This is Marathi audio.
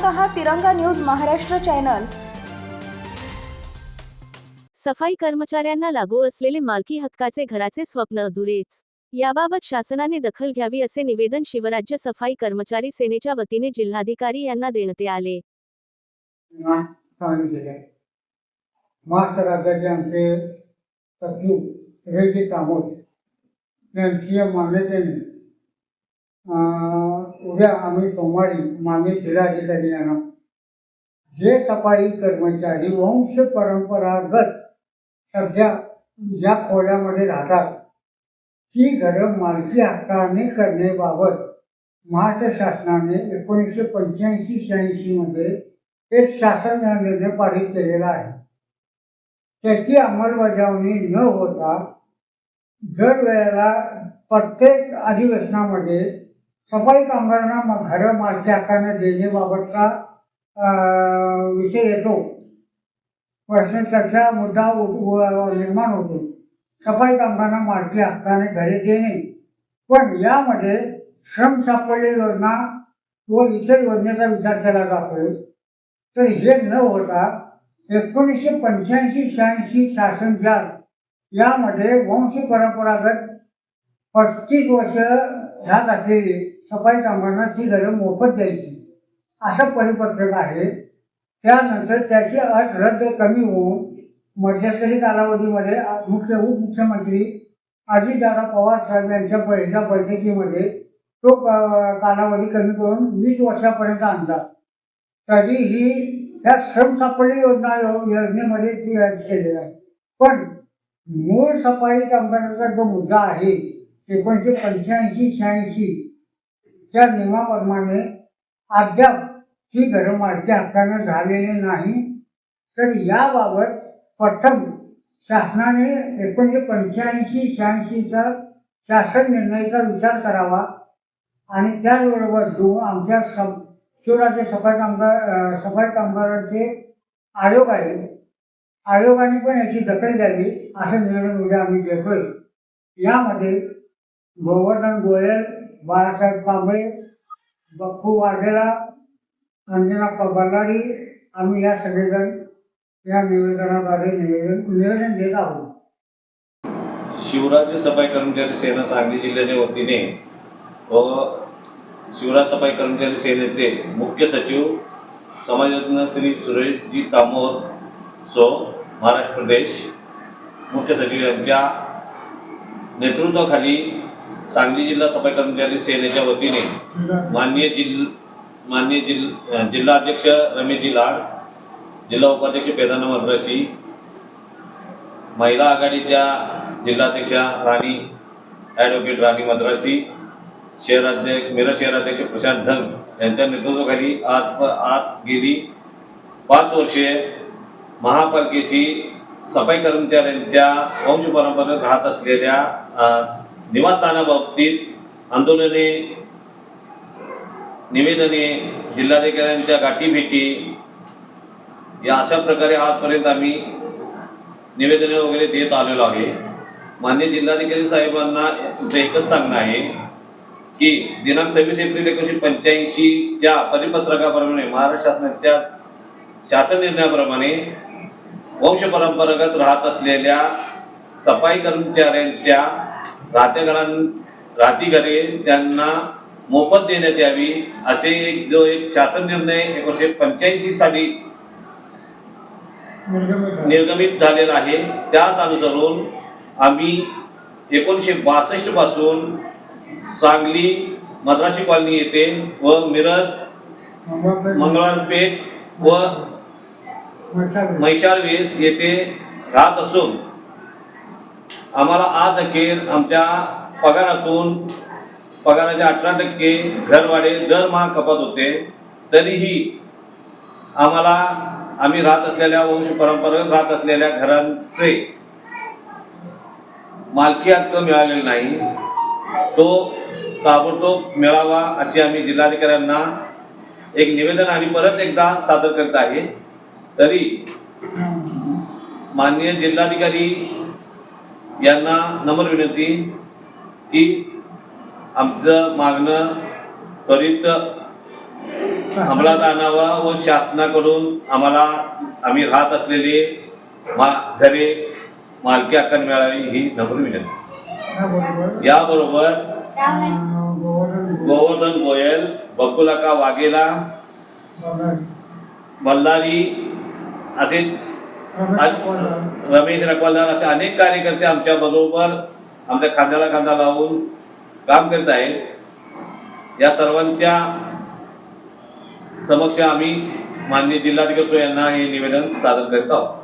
पाहत आहात तिरंगा न्यूज महाराष्ट्र चॅनल। सफाई कर्मचाऱ्यांना लागू असलेले मालकी हक्काचे घराचे स्वप्न अधुरेच, याबाबत शासनाने दखल घ्यावी असे निवेदन शिवराज्य सफाई कर्मचारी सेनेच्या वतीने जिल्हाधिकारी यांना देण्यात आले। महाराष्ट्र राज्याचे आमचे सचिव रेजी कामोद यांच्या मान्यतेने उद्या आम्ही सोमवारी माननीय जिल्हाधिकारी यांना जे सफाई कर्मचारी वंश परंपरागत सध्या ज्या खोल्यामध्ये राहतात ती घरं मालकी हक्काने करण्याबाबत महाराष्ट्र शासनाने 1985-86 मध्ये एक शासन निर्णय पारित केलेला आहे। त्याची अंमलबजावणी न होता दर वेळेला प्रत्येक अधिवेशनामध्ये सफाई कामगारांना घरं मालकी हक्काने देण्याबाबतचा विषय येतो, प्रश्न चर्चा मुद्दा निर्माण होतो। सफाई कामगारांना मालकी हक्काने घरे देणे, पण यामध्ये श्रम साफल्य योजना व इतर योजनेचा विचार केला जातोय। तर हे न होता 1985-86 शासन यामध्ये वंश परंपरागत 35 वर्ष राहत असलेली सफाई कामगारांना ती घरं मोफत द्यायची असं परिपत्रक आहे। त्यानंतर त्याची अट रद्द कमी होऊन मध्यंतरी कालावधीमध्ये उपमुख्यमंत्री अजितदादा पवार साहेब यांच्या पहिल्या बैठकीमध्ये तो कालावधी कमी करून 20 वर्षापर्यंत आणला। तरीही ह्या श्रम साफल्य योजनेमध्ये ती केलेला आहे, पण मूळ सफाई कामगारांचा जो मुद्दा आहे 1985-86 च्या नियमाप्रमाणे अद्याप ही घरं मालकी हक्काने झालेली नाही। तर याबाबत प्रथम शासनाने 1985-86 चा शासन निर्णयाचा विचार करावा आणि त्याचबरोबर आमच्या शिवराज्य सफाई कामगारांचे आयोग आहे, आयोगाने पण याची दखल घ्यावी असं निवेदन उद्या आम्ही देतोय। यामध्ये गोवर्धन गोयल, बाळासाहेब कांबळे, बप्पू वाघेला, अंजना बल्लारी आम्ही या सगळेजण या निवेदनाद्वारे निवेदन देत आहोत। शिवराज्य सफाई कर्मचारी सेना सांगली जिल्ह्याच्या वतीने व शिवराज सफाई कर्मचारी सेनेचे मुख्य सचिव समाजरत्न श्री सुरेशजी कामोद सो महाराष्ट्र प्रदेश मुख्य सचिव यांच्या नेतृत्वाखाली सांगली जिल्हा सफाई कर्मचारी सेनेच्या वतीने माननीय जिल्हाध्यक्ष रमेशजी लाड, जिल्हा उपाध्यक्ष पेदाना मद्रासी, महिला आघाडीच्या जिल्हाध्यक्षा ॲडव्होकेट राणी मद्रासी, मिरज शहराध्यक्ष प्रशांत धंग यांच्या नेतृत्वाखाली आज गेली 5 वर्षे महापालिकेशी सफाई कर्मचाऱ्यांच्या वंश परंपरेत राहत असलेल्या निवासस्थानाबाबतीत आंदोलने, निवेदने, जिल्हाधिकाऱ्यांच्या गाठीभेटी या अशा प्रकारे आजपर्यंत आम्ही निवेदने वगैरे देत आलेलो आहे। माननीय जिल्हाधिकारी साहेबांना एकच सांगणं आहे की दिनांक 26 एप्रिल 1985 च्या परिपत्रकाप्रमाणे महाराष्ट्र शासनाच्या शासन निर्णयाप्रमाणे वंश परंपरागत राहत असलेल्या सफाई कर्मचाऱ्यांच्या राहती घरे त्यांना मोफत देण्यात यावी असे एक शासन निर्णय 1985 साली निर्गमित झालेला आहे। त्याच अनुसरून आम्ही 1962 पासून सांगली मद्रासी कॉलनी येथे व मिरज मंगळवारपेठ व म्हैसाळवेस येथे राहत असून आम्हाला आज अखेर आमच्या पगाराच्या 18% घरभाडे दरमहा कपात होते। तरीही आम्ही राहत असलेल्या वंश परंपरागत राहत असलेल्या घरांचे मालकी हक्क मिळालेला नाही, तो ताबडतोब मिळावा अशी आम्ही जिल्हाधिकाऱ्यांना एक निवेदन आणि परत एकदा सादर करत आहे। तरी माननीय जिल्हाधिकारी यांना नम्र विनंती की आमचं मागणं त्वरित अंमलात आणावा व शासनाकडून आम्ही राहत असलेले घरे मालकी हक्काने मिळावी ही नम्र विनंती. याबरोबर गोवर्धन गोयल, बकुलाका वाघेला, बल्लारी असे रमेश रखवालदार असे अनेक कार्यकर्ते आमच्या बरोबर आमच्या खांद्याला खांदा लावून काम करत आहेत. या सर्वांच्या समक्ष आम्ही माननीय जिल्हाधिकारी यांना हे निवेदन सादर करत आहोत.